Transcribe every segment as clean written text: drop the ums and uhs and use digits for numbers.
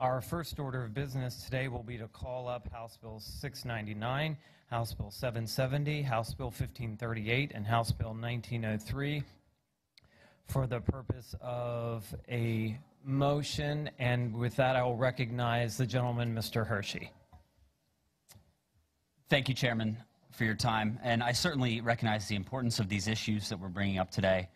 Our first order of business today will be to call up House Bill 699, House Bill 770, House Bill 1538, and House Bill 1903 for the purpose of a motion. And with that, I will recognize the gentleman, Mr. Hershey. Thank you, Chairman, for your time. And I certainly recognize the importance of these issues that we're bringing up today.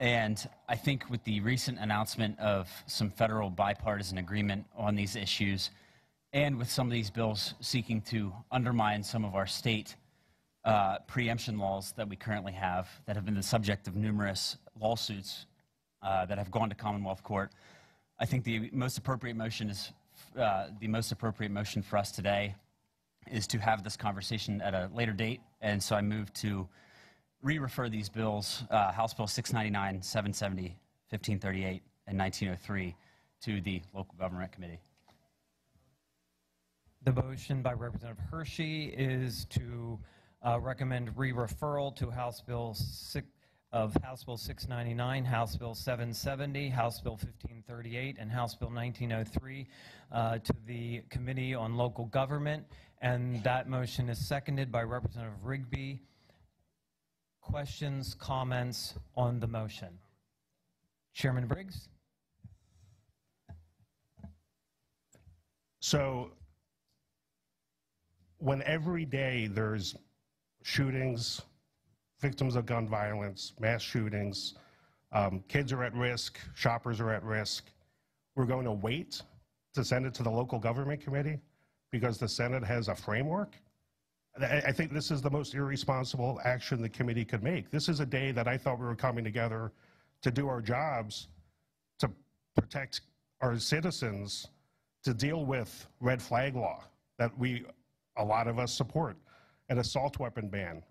And I think with the recent announcement of some federal bipartisan agreement on these issues, and with some of these bills seeking to undermine some of our state preemption laws that we currently have that have been the subject of numerous lawsuits that have gone to Commonwealth Court, I think the most appropriate motion is for us today is to have this conversation at a later date. And so I move to re-refer these bills, House Bill 699, 770, 1538, and 1903, to the Local Government Committee. The motion by Representative Hershey is to recommend re-referral to House Bill 699, House Bill 770, House Bill 1538, and House Bill 1903 to the Committee on Local Government. And that motion is seconded by Representative Rigby. Questions, comments on the motion? Chairman Briggs? So when every day there's shootings, victims of gun violence, mass shootings, kids are at risk, shoppers are at risk, we're going to wait to send it to the Local Government Committee because the Senate has a framework? I think this is the most irresponsible action the committee could make. This is a day that I thought we were coming together to do our jobs, to protect our citizens, to deal with red flag law that a lot of us support, an assault weapon ban,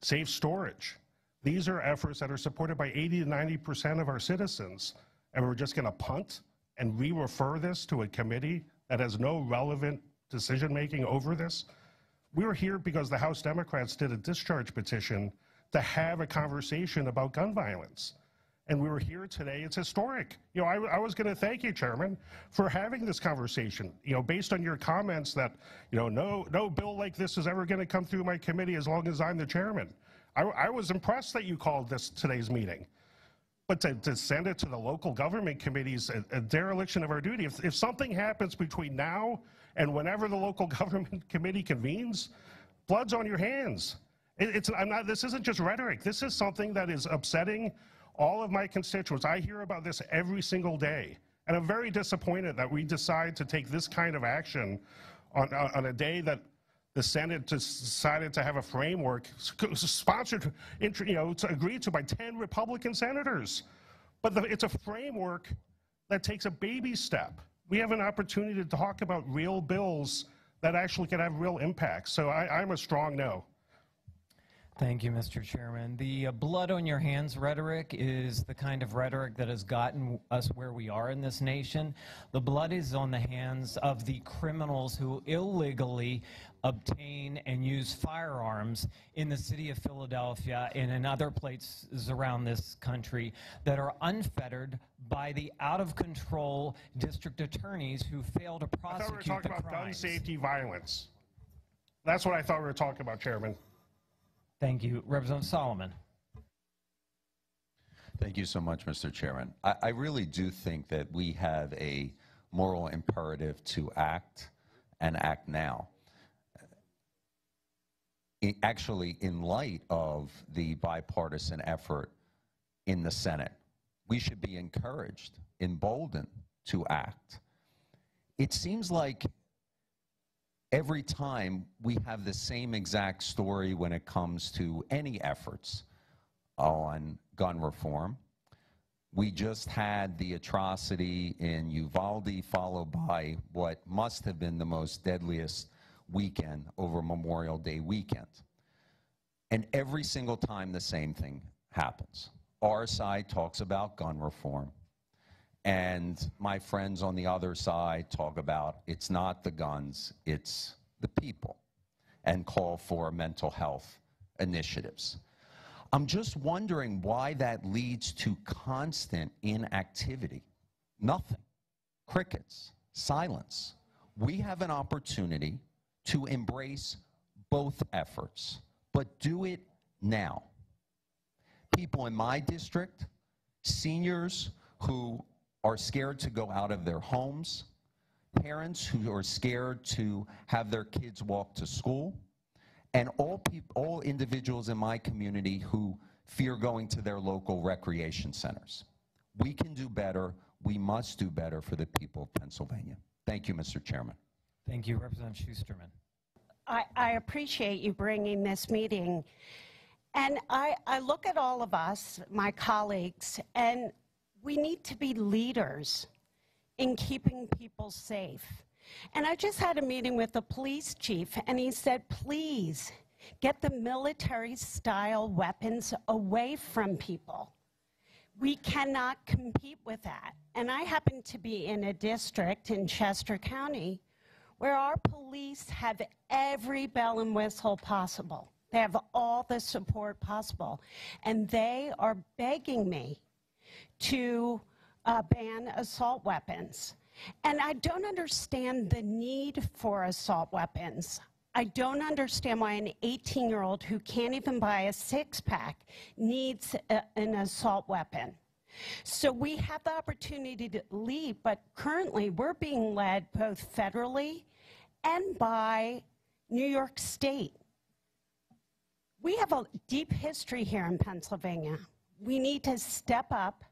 safe storage. These are efforts that are supported by 80 to 90% of our citizens, and we're just gonna punt and re-refer this to a committee that has no relevant decision-making over this. We were here because the House Democrats did a discharge petition to have a conversation about gun violence. And we were here today. It's historic. You know, I was going to thank you, Chairman, for having this conversation. You know, based on your comments that, you know, no bill like this is ever going to come through my committee as long as I'm the chairman. I was impressed that you called today's meeting. But to send it to the Local Government Committees, a dereliction of our duty. If something happens between now and whenever the Local Government Committee convenes, blood's on your hands. This isn't just rhetoric. This is something that is upsetting all of my constituents. I hear about this every single day. And I'm very disappointed that we decide to take this kind of action on a day that the Senate decided to have a framework sponsored, you know, agreed to by 10 Republican senators. But it's a framework that takes a baby step. We have an opportunity to talk about real bills that actually can have real impact. So I'm a strong no. Thank you, Mr. Chairman. The blood on your hands rhetoric is the kind of rhetoric that has gotten us where we are in this nation. The blood is on the hands of the criminals who illegally obtain and use firearms in the city of Philadelphia and in other places around this country that are unfettered by the out-of-control district attorneys who fail to prosecute the crimes. I thought we were talking about gun safety violence. That's what I thought we were talking about, Chairman. Thank you. Representative Solomon. Thank you so much, Mr. Chairman. I really do think that we have a moral imperative to act and act now. Actually, in light of the bipartisan effort in the Senate, we should be encouraged, emboldened to act. It seems like every time we have the same exact story when it comes to any efforts on gun reform. We just had the atrocity in Uvalde, followed by what must have been the most deadliest weekend over Memorial Day weekend. And every single time the same thing happens. Our side talks about gun reform, and my friends on the other side talk about it's not the guns, it's the people, and call for mental health initiatives. I'm just wondering why that leads to constant inactivity. Nothing. Crickets, silence. We have an opportunity to embrace both efforts, but do it now. People in my district, seniors who are scared to go out of their homes, parents who are scared to have their kids walk to school, and all individuals in my community who fear going to their local recreation centers. We can do better. We must do better for the people of Pennsylvania. Thank you, Mr. Chairman. Thank you, Representative Schusterman. I appreciate you bringing this meeting. And I look at all of us, my colleagues, and we need to be leaders in keeping people safe. And I just had a meeting with the police chief, and he said, please get the military-style weapons away from people. We cannot compete with that. And I happen to be in a district in Chester County where our police have every bell and whistle possible. They have all the support possible. And they are begging me to ban assault weapons. And I don't understand the need for assault weapons. I don't understand why an 18-year-old who can't even buy a six-pack needs an assault weapon. So we have the opportunity to lead, but currently we're being led both federally and by New York State. We have a deep history here in Pennsylvania. We need to step up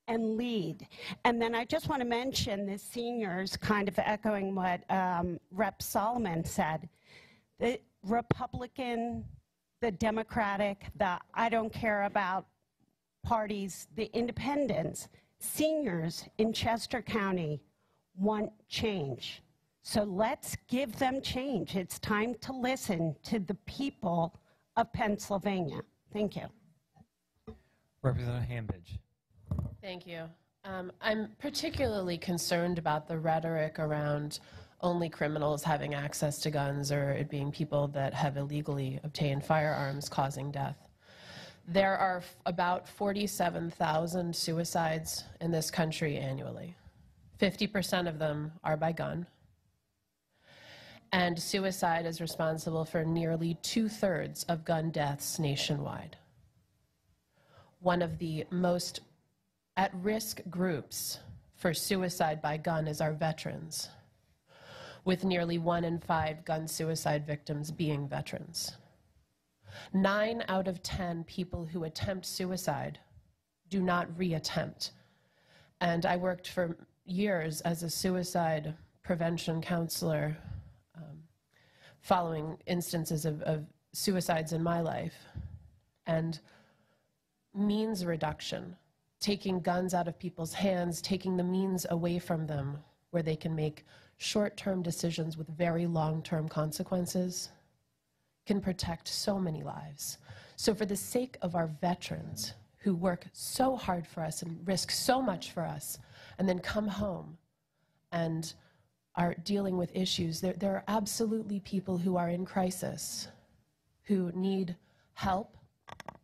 and lead. And then I just want to mention the seniors, kind of echoing what Rep. Solomon said. The Republican, the Democratic, the I don't care about parties, the independents, seniors in Chester County want change. So let's give them change. It's time to listen to the people of Pennsylvania. Thank you. Representative Hambidge. Thank you. I'm particularly concerned about the rhetoric around only criminals having access to guns or it being people that have illegally obtained firearms causing death. There are about 47,000 suicides in this country annually. 50% of them are by gun. And suicide is responsible for nearly 2/3 of gun deaths nationwide. One of the most at-risk groups for suicide by gun is our veterans, with nearly 1 in 5 gun suicide victims being veterans. 9 out of 10 people who attempt suicide do not reattempt. And I worked for years as a suicide prevention counselor following instances of suicides in my life. And means reduction, taking guns out of people's hands, taking the means away from them where they can make short-term decisions with very long-term consequences, can protect so many lives. So for the sake of our veterans who work so hard for us and risk so much for us, and then come home and are dealing with issues, there are absolutely people who are in crisis, who need help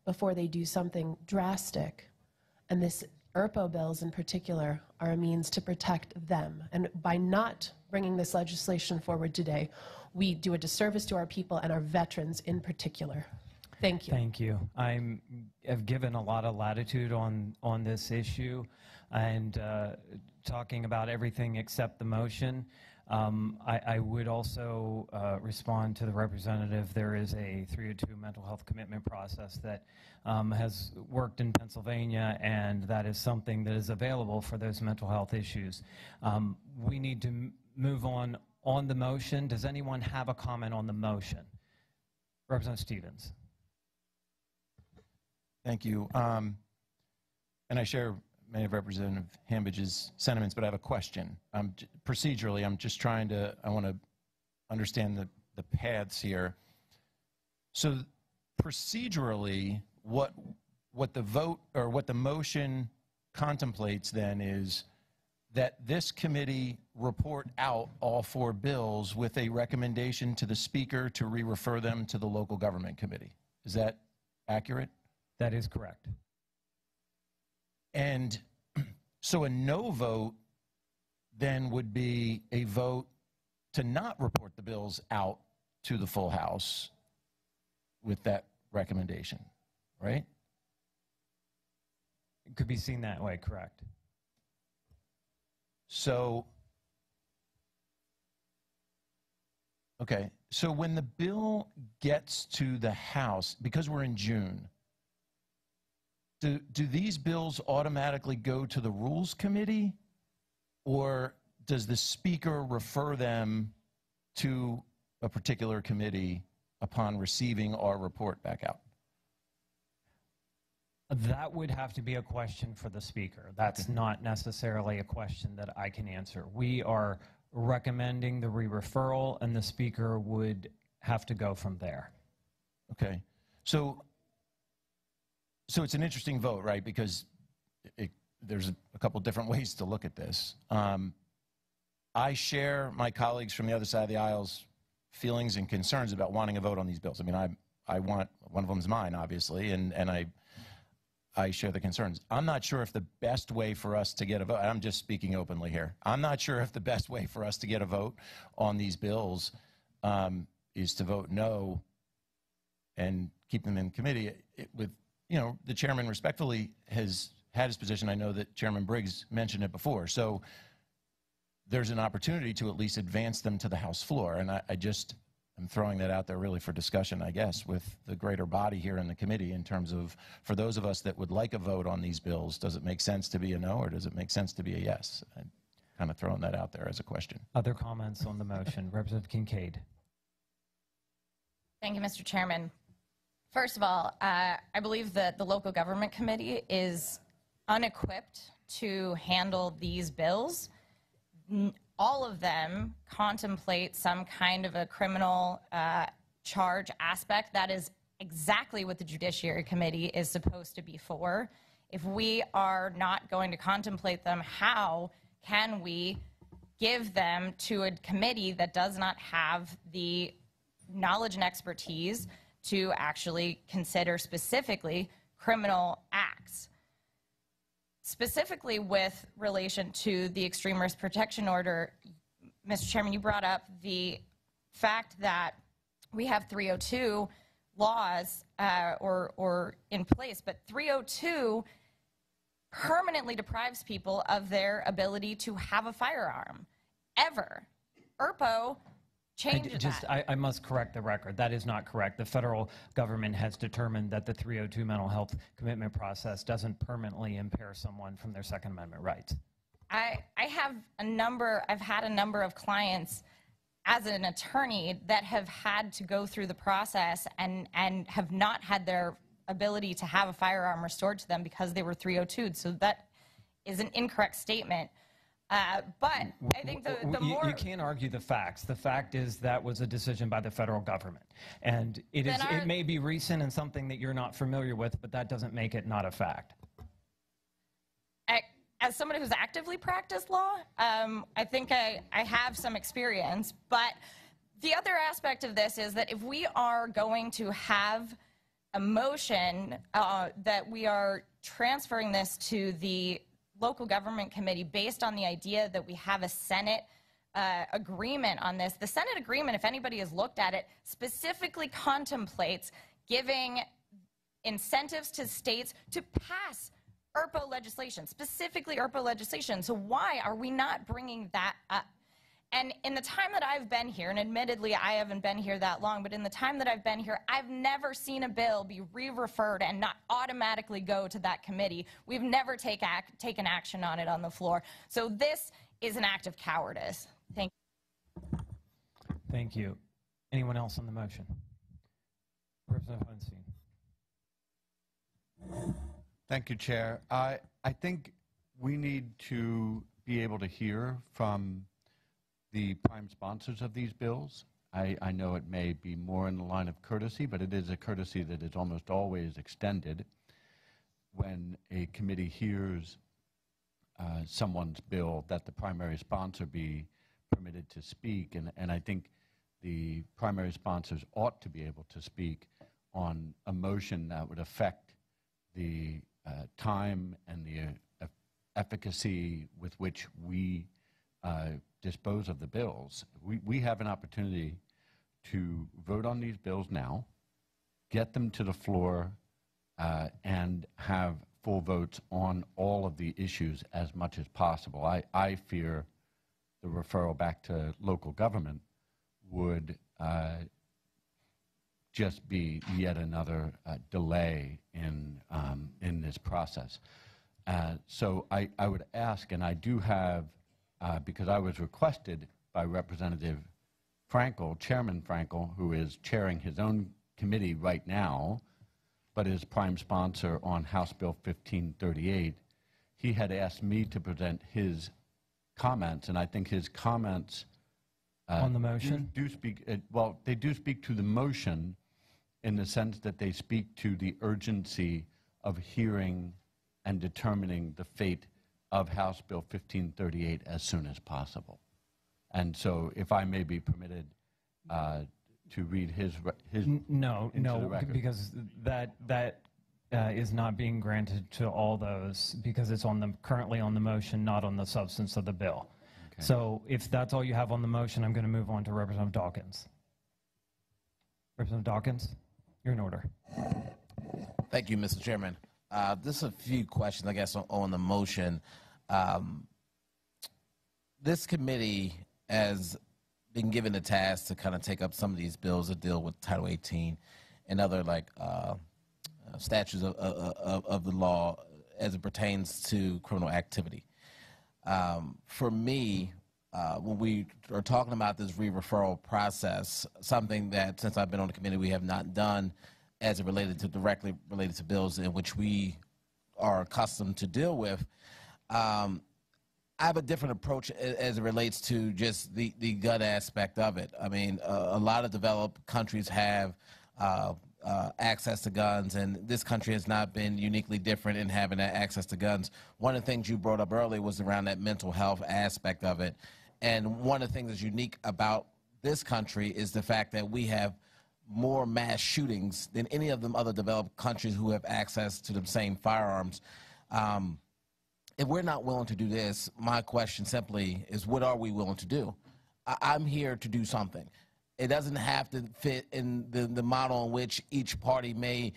before they do something drastic. And this ERPO bills in particular are a means to protect them. And by not bringing this legislation forward today, we do a disservice to our people and our veterans in particular. Thank you. Thank you. I have given a lot of latitude on this issue and talking about everything except the motion. I would also respond to the representative. There is a 302 mental health commitment process that has worked in Pennsylvania, and that is something that is available for those mental health issues. We need to move on the motion. Does anyone have a comment on the motion? Representative Stevens. Thank you. And I share many of Representative Hambidge's sentiments, but I have a question. Procedurally, I'm just trying to, I want to understand the paths here. So procedurally, what the vote or what the motion contemplates then is that this committee report out all 4 bills with a recommendation to the Speaker to re-refer them to the local government committee. Is that accurate? That is correct. And so a no vote then would be a vote to not report the bills out to the full House with that recommendation, right? It could be seen that way, correct. So, okay, so when the bill gets to the House, because we're in June, do these bills automatically go to the Rules Committee, or does the Speaker refer them to a particular committee upon receiving our report back out? That would have to be a question for the Speaker. That's not necessarily a question that I can answer. We are recommending the re-referral, and the Speaker would have to go from there. Okay, so it's an interesting vote, right? Because there's a couple different ways to look at this. I share my colleagues from the other side of the aisle's feelings and concerns about wanting a vote on these bills. I mean, I want, one of them is mine, obviously, and I share the concerns. I'm not sure if the best way for us to get a vote, I'm just speaking openly here, I'm not sure if the best way for us to get a vote on these bills is to vote no and keep them in committee. You know, the chairman respectfully has had his position. I know that Chairman Briggs mentioned it before. So there's an opportunity to at least advance them to the House floor. And I'm throwing that out there really for discussion, I guess, with the greater body here in the committee in terms of, for those of us that would like a vote on these bills, does it make sense to be a no, or does it make sense to be a yes? I'm kind of throwing that out there as a question. Other comments on the motion? Representative Kincaid. Thank you, Mr. Chairman. First of all, I believe that the local government committee is unequipped to handle these bills. All of them contemplate some kind of a criminal charge aspect. That is exactly what the Judiciary Committee is supposed to be for. If we are not going to contemplate them, how can we give them to a committee that does not have the knowledge and expertise to actually consider specifically criminal acts? Specifically with relation to the Extreme Risk Protection Order, Mr. Chairman, you brought up the fact that we have 302 laws or in place, but 302 permanently deprives people of their ability to have a firearm, ever. ERPO changes that. I must correct the record. That is not correct. The federal government has determined that the 302 mental health commitment process doesn't permanently impair someone from their Second Amendment rights. I've had a number of clients as an attorney that have had to go through the process and have not had their ability to have a firearm restored to them because they were 302'd. So that is an incorrect statement. But I think the more... You can't argue the facts. The fact is that was a decision by the federal government. And it may be recent and something that you're not familiar with, but that doesn't make it not a fact. As somebody who's actively practiced law, I think I have some experience. But the other aspect of this is that if we are going to have a motion that we are transferring this to the local government committee based on the idea that we have a Senate agreement on this. The Senate agreement, if anybody has looked at it, specifically contemplates giving incentives to states to pass ERPO legislation, specifically ERPO legislation. So why are we not bringing that up? And in the time that I've been here, and admittedly I haven't been here that long, but in the time that I've been here, I've never seen a bill be re-referred and not automatically go to that committee. We've never taken action on it on the floor. So this is an act of cowardice. Thank you. Thank you. Anyone else on the motion? Representative Weinstein. Thank you, Chair. I think we need to be able to hear from the prime sponsors of these bills. I know it may be more in the line of courtesy, but it is a courtesy that is almost always extended when a committee hears someone's bill that the primary sponsor be permitted to speak. And I think the primary sponsors ought to be able to speak on a motion that would affect the time and the efficacy with which we dispose of the bills. We have an opportunity to vote on these bills now, get them to the floor, and have full votes on all of the issues as much as possible. I fear the referral back to local government would just be yet another delay in this process. So I would ask, and I do have, because I was requested by Representative Frankel, Chairman Frankel, who is chairing his own committee right now, but is prime sponsor on House Bill 1538. He had asked me to present his comments, and I think his comments on the motion do speak. Well, they do speak to the motion in the sense that they speak to the urgency of hearing and determining the fate of House Bill 1538 as soon as possible. And so, if I may be permitted to read his no, into the record. because that is not being granted to all those because it's currently on the motion, not on the substance of the bill. Okay. So if that's all you have on the motion, I'm going to move on to Representative Dawkins. Representative Dawkins, you're in order. Thank you, Mr. Chairman. Just a few questions, I guess, on the motion. This committee has been given the task to kind of take up some of these bills that deal with Title 18 and other statutes of the law as it pertains to criminal activity. For me, when we are talking about this re-referral process, something that since I've been on the committee we have not done as it directly related to bills in which we are accustomed to deal with, I have a different approach as it relates to just the gun aspect of it. I mean, a lot of developed countries have access to guns, and this country has not been uniquely different in having that access to guns. One of the things you brought up earlier was around that mental health aspect of it. And one of the things that's unique about this country is the fact that we have more mass shootings than any of them other developed countries who have access to the same firearms. If we're not willing to do this, my question simply is, what are we willing to do? I'm here to do something. It doesn't have to fit in the model in which each party may,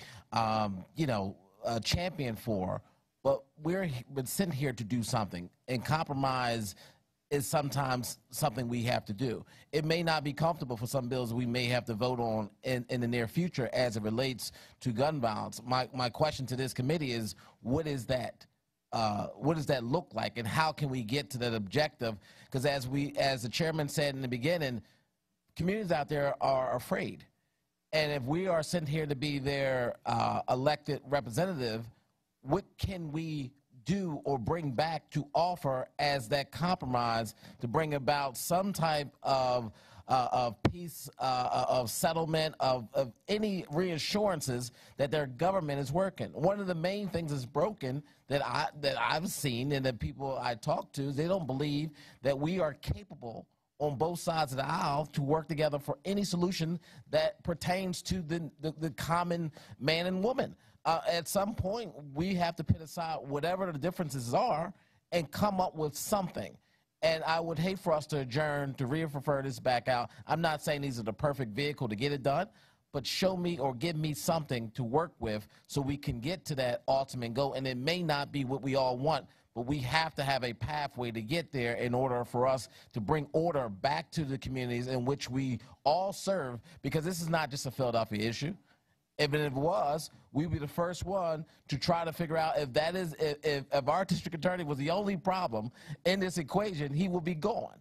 champion for, but we're been sent here to do something, and compromise is sometimes something we have to do. It may not be comfortable for some bills we may have to vote on in the near future as it relates to gun violence. My question to this committee is, what is that? What does that look like, and how can we get to that objective? Because as the chairman said in the beginning, communities out there are afraid. And if we are sent here to be their elected representative, what can we do or bring back to offer as that compromise to bring about some type of peace, of settlement, of any reassurances that their government is working? One of the main things that's broken that I've seen and that people I talk to is they don't believe that we are capable on both sides of the aisle to work together for any solution that pertains to the common man and woman. At some point, we have to put aside whatever the differences are and come up with something. And I would hate for us to adjourn, to refer this back out. I'm not saying these are the perfect vehicle to get it done, but show me or give me something to work with so we can get to that ultimate goal. And it may not be what we all want, but we have to have a pathway to get there in order for us to bring order back to the communities in which we all serve, because this is not just a Philadelphia issue. If it was, we'd be the first one to try to figure out if that is, if our district attorney was the only problem in this equation, he will be gone.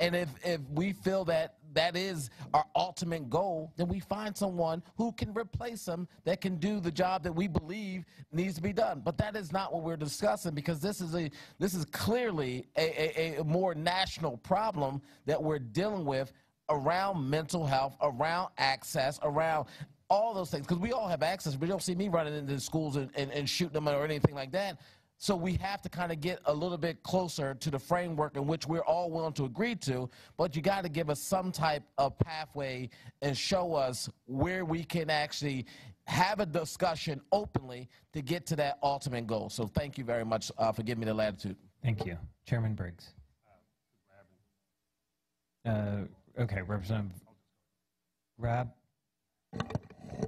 And if we feel that that is our ultimate goal, then we find someone who can replace him that can do the job that we believe needs to be done. But that is not what we're discussing, because this is clearly a more national problem that we're dealing with around mental health, around access, around all those things, because we all have access, but you don't see me running into schools and shooting them or anything like that. So we have to kind of get a little bit closer to the framework in which we're all willing to agree to, but you got to give us some type of pathway and show us where we can actually have a discussion openly to get to that ultimate goal. So thank you very much for giving me the latitude. Thank you. Chairman Briggs. Okay, Representative Rabb.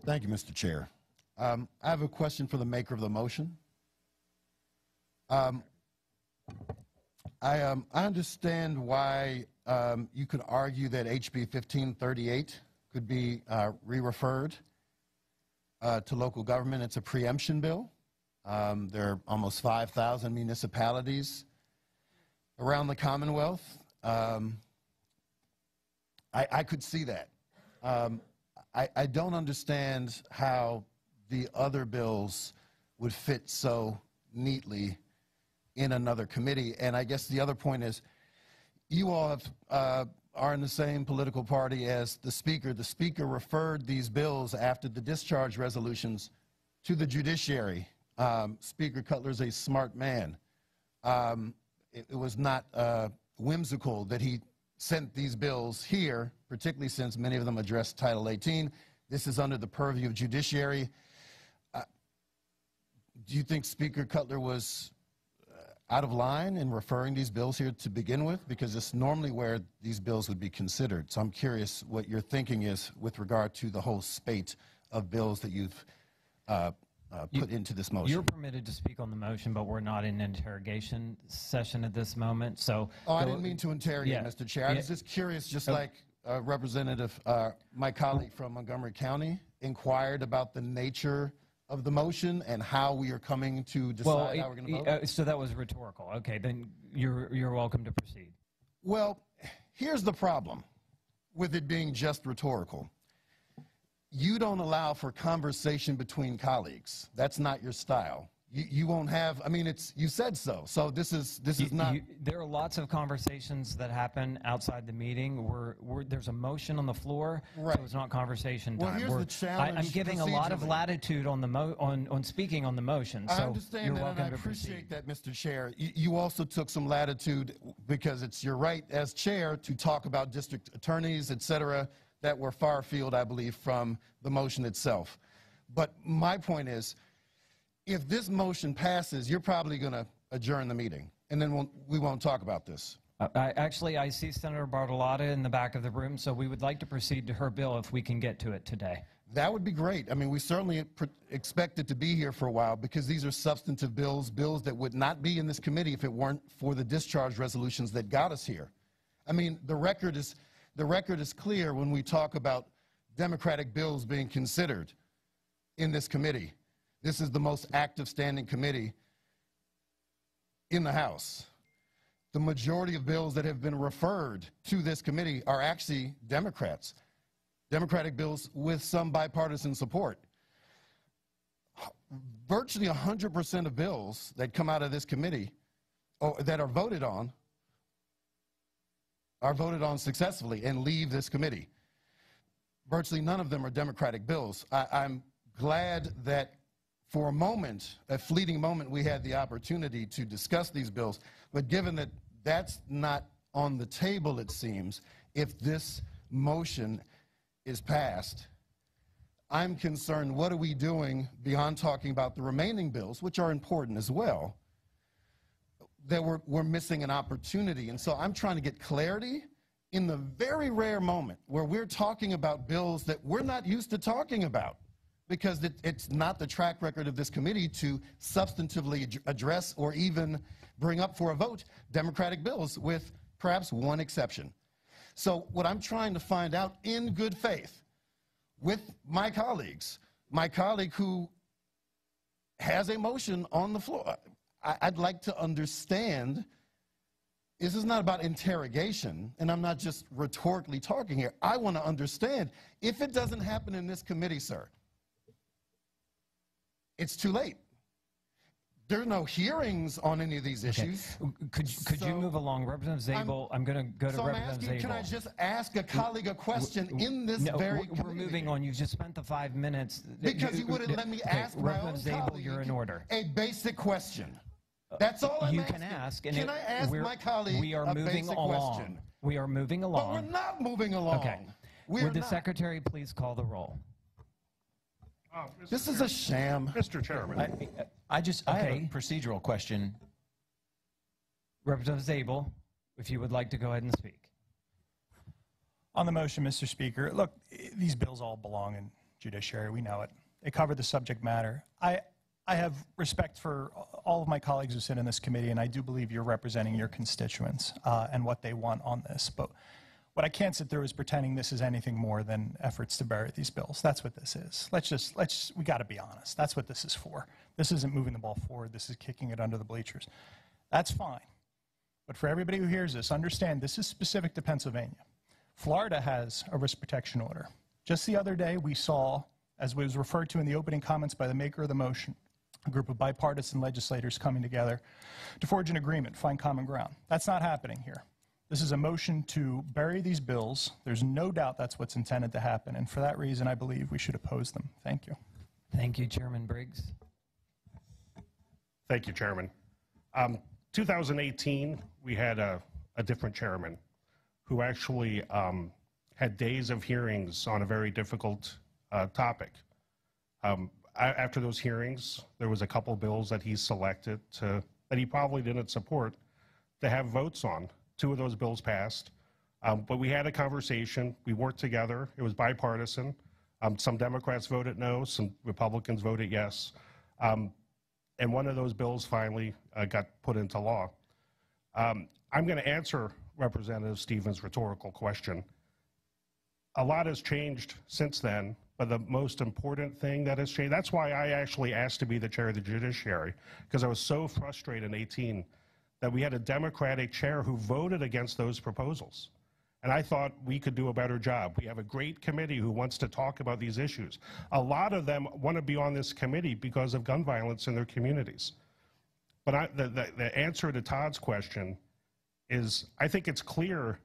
Thank you, Mr. Chair. I have a question for the maker of the motion. I understand why you could argue that HB 1538 could be re-referred to local government. It's a preemption bill. There are almost 5,000 municipalities around the Commonwealth. I could see that. I don't understand how the other bills would fit so neatly in another committee. And I guess the other point is, you all are in the same political party as the Speaker. The Speaker referred these bills after the discharge resolutions to the Judiciary. Speaker Cutler's a smart man. It was not whimsical that he sent these bills here, particularly since many of them address Title 18. This is under the purview of Judiciary. Do you think Speaker Cutler was out of line in referring these bills here to begin with? Because it's normally where these bills would be considered. So I'm curious what your thinking is with regard to the whole spate of bills that you've put into this motion. You're permitted to speak on the motion, but we're not in an interrogation session at this moment. So, I didn't mean to interrogate, Mr. Chair. I was just curious, just like Representative, my colleague from Montgomery County inquired about the nature of the motion and how we are coming to decide how we're going to vote. So that was rhetorical. Okay, then you're welcome to proceed. Well, here's the problem with it being just rhetorical. You don't allow for conversation between colleagues. That's not your style. You won't have, I mean, you said so. So this is not. There are lots of conversations that happen outside the meeting where there's a motion on the floor, so it's not conversation time. Well, here's the challenge. I'm giving a lot of latitude on on speaking on the motion. So I understand that, and I appreciate that, Mr. Chair. You also took some latitude because it's your right as chair to talk about district attorneys, et cetera, that were far afield, I believe, from the motion itself. But my point is, if this motion passes, you're probably going to adjourn the meeting, and then we won't talk about this. Actually, I see Senator Bartolotta in the back of the room, so we would like to proceed to her bill if we can get to it today. That would be great. I mean, we certainly expect it to be here for a while because these are substantive bills that would not be in this committee if it weren't for the discharge resolutions that got us here. I mean, the record is clear when we talk about Democratic bills being considered in this committee. This is the most active standing committee in the House. The majority of bills that have been referred to this committee are actually Democrats. Democratic bills with some bipartisan support. Virtually 100% of bills that come out of this committee or that are voted on successfully and leave this committee. Virtually none of them are Democratic bills. I'm glad that for a moment, a fleeting moment, we had the opportunity to discuss these bills. But given that that's not on the table, it seems, if this motion is passed, I'm concerned, what are we doing beyond talking about the remaining bills, which are important as well, that we're missing an opportunity. And so I'm trying to get clarity in the very rare moment where we're talking about bills that we're not used to talking about, because it's not the track record of this committee to substantively address or even bring up for a vote Democratic bills, with perhaps one exception. So what I'm trying to find out in good faith with my colleagues, my colleague who has a motion on the floor, I'd like to understand, this is not about interrogation, and I'm not just rhetorically talking here. I want to understand, if it doesn't happen in this committee, sir, it's too late. There are no hearings on any of these issues. Could you move along? Representative Zabel, I'm going to go to Representative Zabel. Can I just ask a colleague a question in this very committee? We're moving on. You just spent the 5 minutes. Because you wouldn't let me ask my own Representative Zabel, colleague you're in order. a basic question. That's all I'm asking. You can ask. And can I ask my colleague a basic question? We are moving along. But we're not moving along. Okay. Would the Secretary please call the roll? This is a sham. Mr. Chairman. I have a procedural question. Representative Zabel, if you would like to go ahead and speak. On the motion, Mr. Speaker, look, these bills all belong in judiciary. We know it. They cover the subject matter. I have respect for all of my colleagues who sit in this committee, and I do believe you're representing your constituents and what they want on this. But what I can't sit through is pretending this is anything more than efforts to bury these bills. That's what this is. We got to be honest. That's what this is for. This isn't moving the ball forward. This is kicking it under the bleachers. That's fine. But for everybody who hears this, understand this is specific to Pennsylvania. Florida has a risk protection order. Just the other day, we saw, as was referred to in the opening comments by the maker of the motion, a group of bipartisan legislators coming together to forge an agreement, find common ground. That's not happening here. This is a motion to bury these bills. There's no doubt that's what's intended to happen, and for that reason, I believe we should oppose them. Thank you. Thank you, Chairman Briggs. Thank you, Chairman. 2018, we had a different chairman who actually had days of hearings on a very difficult topic. After those hearings, there was a couple bills that he selected that he probably didn't support to have votes on. 2 of those bills passed, but we had a conversation. We worked together. It was bipartisan. Some Democrats voted no, some Republicans voted yes. And one of those bills finally got put into law. I'm going to answer Representative Stevens' rhetorical question. A lot has changed since then, but the most important thing that has changed, that's why I actually asked to be the chair of the Judiciary, because I was so frustrated in 2018 that we had a Democratic chair who voted against those proposals. And I thought we could do a better job. We have a great committee who wants to talk about these issues. A lot of them want to be on this committee because of gun violence in their communities. But the answer to Todd's question is, I think it's clear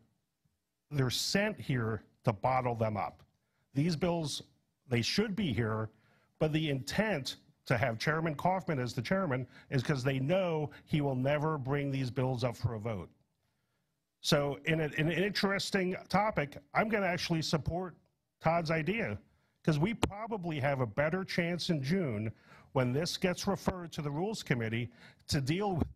they're sent here to bottle them up. These bills, they should be here, but the intent to have Chairman Kauffman as the chairman is because they know he will never bring these bills up for a vote. So in an interesting topic, I'm going to actually support Todd's idea, because we probably have a better chance in June when this gets referred to the Rules Committee to deal with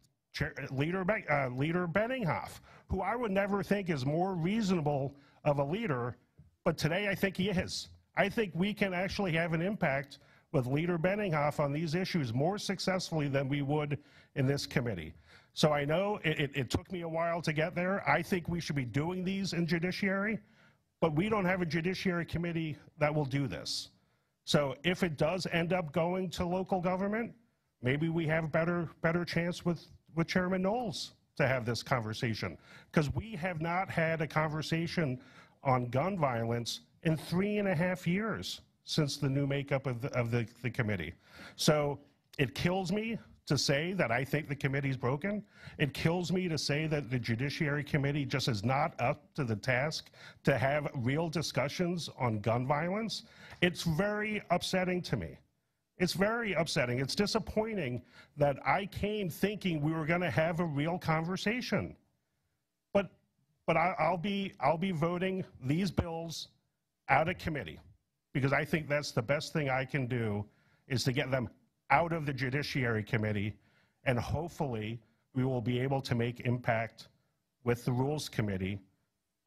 Leader Benninghoff, who I would never think is more reasonable of a leader, but today I think he is. I think we can actually have an impact with Leader Benninghoff on these issues more successfully than we would in this committee. So I know it took me a while to get there. I think we should be doing these in Judiciary, but we don't have a Judiciary Committee that will do this. So if it does end up going to local government, maybe we have better chance with Chairman Knowles to have this conversation, because we have not had a conversation on gun violence in 3.5 years since the new makeup of the committee. So it kills me to say that I think the committee's broken. It kills me to say that the Judiciary Committee just is not up to the task to have real discussions on gun violence. It's very upsetting to me. It's very upsetting. It's disappointing that I came thinking we were going to have a real conversation. But I'll be voting these bills out of committee, because I think that's the best thing I can do, is to get them out of the Judiciary Committee, and hopefully we will be able to make impact with the Rules Committee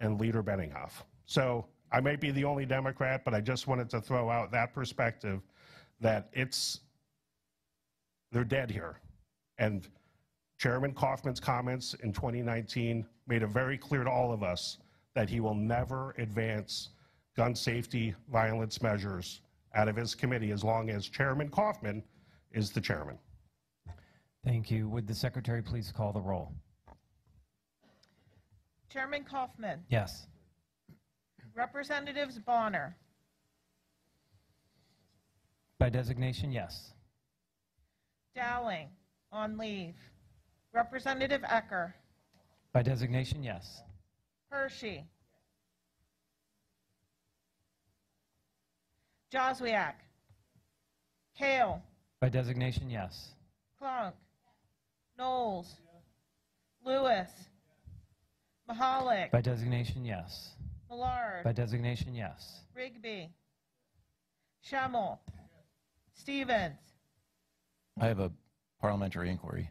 and Leader Benninghoff. So I might be the only Democrat, but I just wanted to throw out that perspective that they're dead here. And Chairman Kauffman's comments in 2019 made it very clear to all of us that he will never advance gun safety violence measures out of his committee as long as Chairman Kauffman is the chairman. Thank you. Would the secretary please call the roll? Chairman Kauffman. Yes. Representatives Bonner. By designation, yes. Dowling, on leave. Representative Ecker. By designation, yes. Hershey. Joswiak. Kale. By designation, yes. Clunk. Knowles. Lewis. Mahalik. By designation, yes. Millard. By designation, yes. Rigby. Schemmel. Stevens. I have a parliamentary inquiry.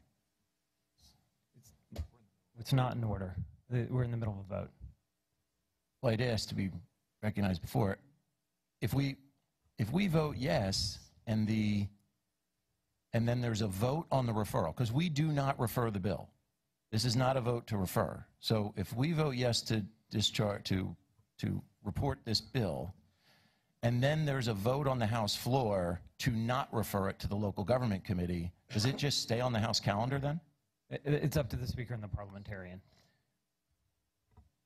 It's not in order. We're in the middle of a vote. well, I'd asked to be recognized before. If we vote yes, and then there's a vote on the referral, because we do not refer the bill. This is not a vote to refer. So if we vote yes to discharge, to report this bill, and then there's a vote on the House floor to not refer it to the local government committee, does it just stay on the House calendar then? It's up to the Speaker and the parliamentarian.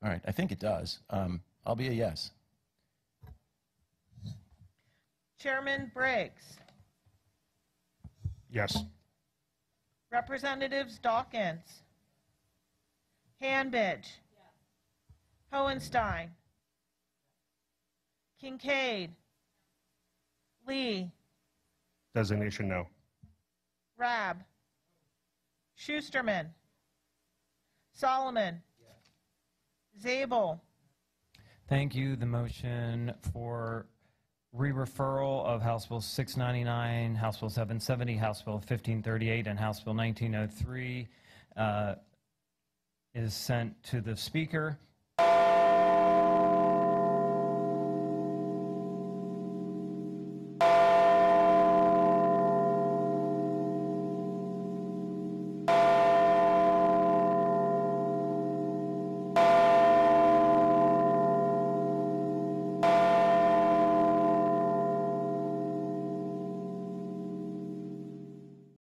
All right, I think it does. I'll be a yes. Chairman Briggs. Yes. Representatives Dawkins. Hanbidge. Hohenstein. Kincaid. Lee. Designation no. Rabb. Schusterman. Solomon. Zabel. Thank you. The motion for re-referral of House Bill 699, House Bill 770, House Bill 1538, and House Bill 1903 is sent to the Speaker.